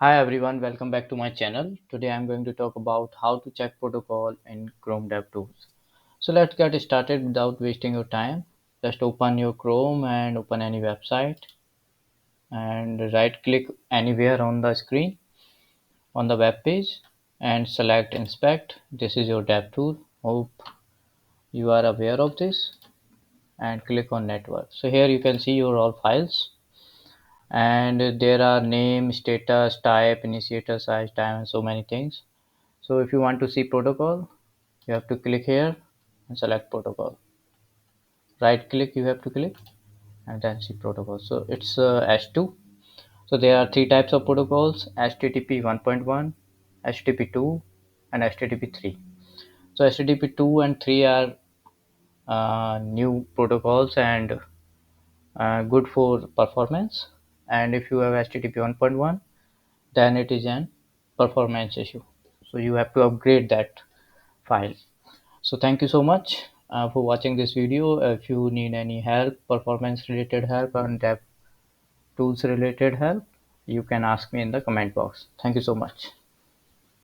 Hi everyone, welcome back to my channel. Today I'm going to talk about how to check protocol in Chrome DevTools. So let's get started without wasting your time. Just open your Chrome and open any website and right click anywhere on the screen on the web page and select inspect. This is your DevTool. Hope you are aware of this and click on network. So here you can see your all files and there are name, status, type, initiator, size, time and so many things. So if you want to see protocol, you have to click here and select protocol. Right click you have to click and then see protocol. So it's H2. So there are three types of protocols: HTTP 1.1, HTTP 2, and HTTP 3. So HTTP 2 and 3 are new protocols and good for performance. And if you have HTTP 1.1, then it is an performance issue. So you have to upgrade that file. So thank you so much for watching this video. If you need any help, performance related help and dev tools related help, you can ask me in the comment box. Thank you so much.